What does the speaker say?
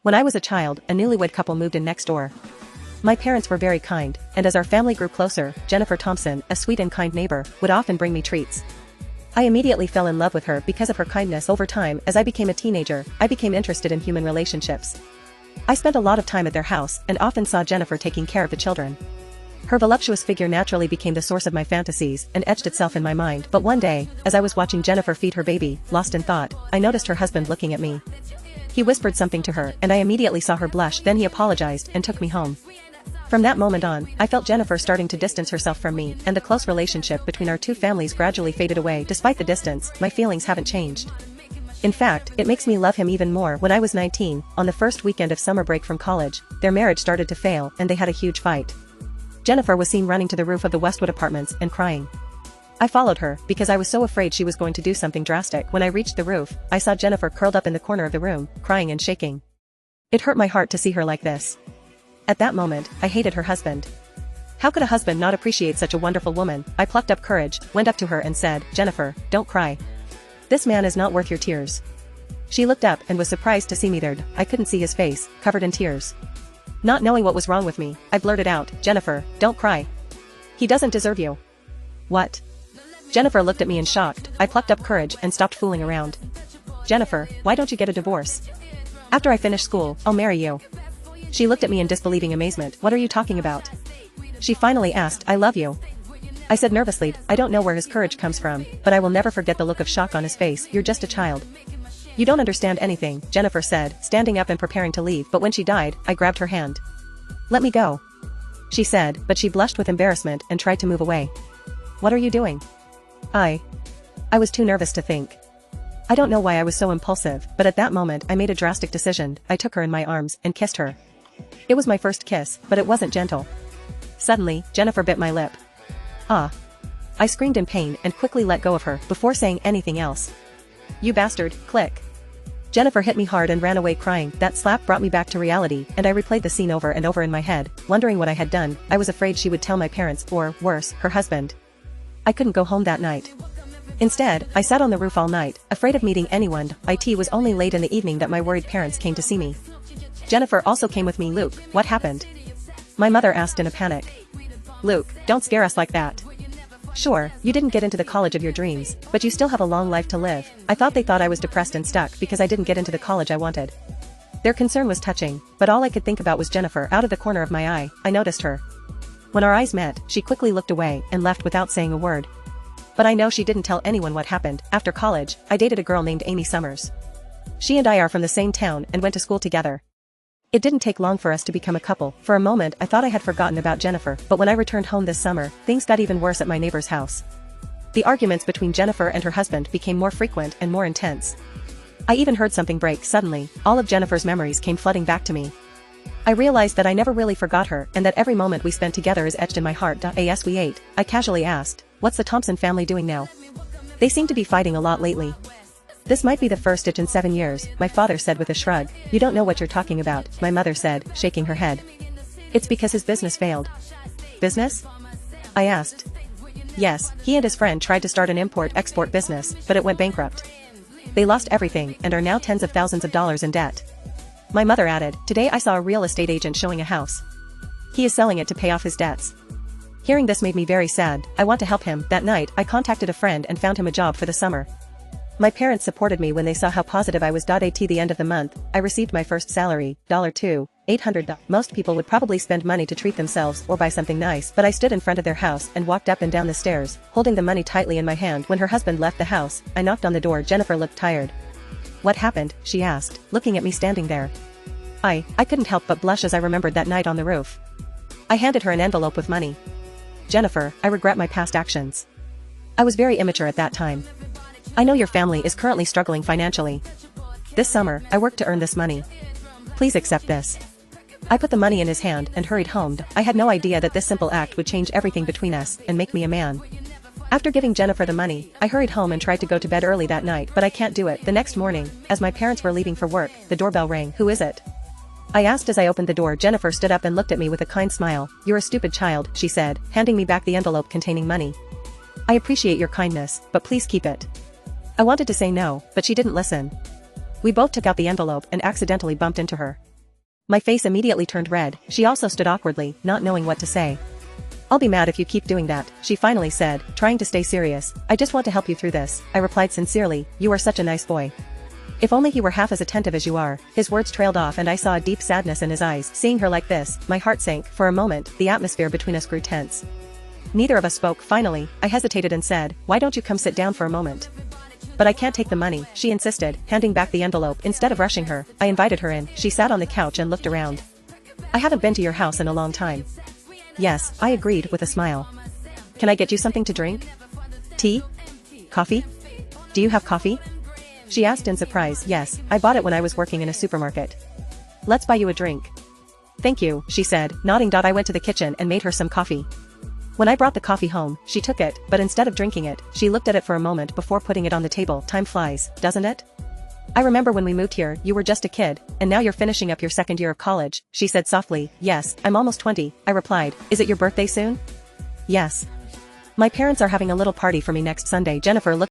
When I was a child, a newlywed couple moved in next door. My parents were very kind, and as our family grew closer, Jennifer Thompson, a sweet and kind neighbor, would often bring me treats. I immediately fell in love with her because of her kindness. Over time, as I became a teenager, I became interested in human relationships. I spent a lot of time at their house and often saw Jennifer taking care of the children. Her voluptuous figure naturally became the source of my fantasies and etched itself in my mind. But one day, as I was watching Jennifer feed her baby, lost in thought, I noticed her husband looking at me. He whispered something to her and I immediately saw her blush. Then he apologized and took me home. From that moment on, I felt Jennifer starting to distance herself from me, and the close relationship between our two families gradually faded away. Despite the distance, my feelings haven't changed. In fact, it makes me love him even more. When I was 19, on the first weekend of summer break from college, their marriage started to fail and they had a huge fight. Jennifer was seen running to the roof of the Westwood Apartments and crying. I followed her because I was so afraid she was going to do something drastic. When I reached the roof, I saw Jennifer curled up in the corner of the room, crying and shaking. It hurt my heart to see her like this. At that moment, I hated her husband. How could a husband not appreciate such a wonderful woman? I plucked up courage, went up to her and said, "Jennifer, don't cry. This man is not worth your tears." She looked up and was surprised to see me there. I couldn't see his face, covered in tears. Not knowing what was wrong with me, I blurted out, "Jennifer, don't cry. He doesn't deserve you." "What?" Jennifer looked at me in shock. I plucked up courage and stopped fooling around. "Jennifer, why don't you get a divorce? After I finish school, I'll marry you." She looked at me in disbelieving amazement. "What are you talking about?" She finally asked, "I love you." I said nervously, "I don't know where his courage comes from, but I will never forget the look of shock on his face. You're just a child. You don't understand anything," Jennifer said, standing up and preparing to leave. But when she died, I grabbed her hand. "Let me go," she said, but she blushed with embarrassment and tried to move away. "What are you doing?" I was too nervous to think. I don't know why I was so impulsive, but at that moment I made a drastic decision. I took her in my arms and kissed her. It was my first kiss, but it wasn't gentle. Suddenly, Jennifer bit my lip. "Ah!" I screamed in pain and quickly let go of her before saying anything else. "You bastard," click. Jennifer hit me hard and ran away crying. That slap brought me back to reality, and I replayed the scene over and over in my head, wondering what I had done. I was afraid she would tell my parents, or, worse, her husband. I couldn't go home that night. Instead, I sat on the roof all night, afraid of meeting anyone. It was only late in the evening that my worried parents came to see me. Jennifer also came with me. "Luke, what happened?" My mother asked in a panic. "Luke, don't scare us like that. Sure, you didn't get into the college of your dreams, but you still have a long life to live." They thought I was depressed and stuck because I didn't get into the college I wanted. Their concern was touching, but all I could think about was Jennifer. Out of the corner of my eye, I noticed her. When our eyes met, she quickly looked away and left without saying a word. But I know she didn't tell anyone what happened. After college, I dated a girl named Amy Summers. She and I are from the same town and went to school together. It didn't take long for us to become a couple. For a moment I thought I had forgotten about Jennifer, but when I returned home this summer, things got even worse at my neighbor's house. The arguments between Jennifer and her husband became more frequent and more intense. I even heard something break. Suddenly, all of Jennifer's memories came flooding back to me. I realized that I never really forgot her and that every moment we spent together is etched in my heart. As we ate, I casually asked, "What's the Thompson family doing now? They seem to be fighting a lot lately." "This might be the first stitch in 7 years," my father said with a shrug. "You don't know what you're talking about," my mother said, shaking her head. "It's because his business failed." "Business?" I asked. "Yes, he and his friend tried to start an import-export business, but it went bankrupt. They lost everything and are now tens of thousands of dollars in debt." My mother added, "Today I saw a real estate agent showing a house. He is selling it to pay off his debts." Hearing this made me very sad. I want to help him. That night, I contacted a friend and found him a job for the summer. My parents supported me when they saw how positive I was. At the end of the month, I received my first salary, $800. Most people would probably spend money to treat themselves or buy something nice, but I stood in front of their house and walked up and down the stairs, holding the money tightly in my hand. When her husband left the house, I knocked on the door. Jennifer looked tired. "What happened?" she asked, looking at me standing there. I couldn't help but blush as I remembered that night on the roof. I handed her an envelope with money. "Jennifer, I regret my past actions. I was very immature at that time. I know your family is currently struggling financially. This summer, I worked to earn this money. Please accept this." I put the money in his hand and hurried home. I had no idea that this simple act would change everything between us and make me a man. After giving Jennifer the money, I hurried home and tried to go to bed early that night, but I can't do it. The next morning, as my parents were leaving for work, the doorbell rang. "Who is it?" I asked as I opened the door. Jennifer stood up and looked at me with a kind smile. "You're a stupid child," she said, handing me back the envelope containing money. "I appreciate your kindness, but please keep it." I wanted to say no, but she didn't listen. We both took out the envelope and accidentally bumped into her. My face immediately turned red. She also stood awkwardly, not knowing what to say. "I'll be mad if you keep doing that," she finally said, trying to stay serious. "I just want to help you through this," I replied sincerely. "You are such a nice boy. If only he were half as attentive as you are." His words trailed off and I saw a deep sadness in his eyes. Seeing her like this, my heart sank. For a moment, the atmosphere between us grew tense. Neither of us spoke. Finally, I hesitated and said, "Why don't you come sit down for a moment?" "But I can't take the money," she insisted, handing back the envelope. Instead of rushing her, I invited her in. She sat on the couch and looked around. "I haven't been to your house in a long time." "Yes," I agreed with a smile. "Can I get you something to drink? Tea? Coffee? Do you have coffee?" she asked in surprise. "Yes, I bought it when I was working in a supermarket." "Let's buy you a drink." "Thank you," she said, nodding. I went to the kitchen and made her some coffee. When I brought the coffee home, she took it, but instead of drinking it, she looked at it for a moment before putting it on the table. "Time flies, doesn't it? I remember when we moved here, you were just a kid, and now you're finishing up your second year of college," she said softly. "Yes, I'm almost 20, I replied. "Is it your birthday soon?" "Yes. My parents are having a little party for me next Sunday." Jennifer looked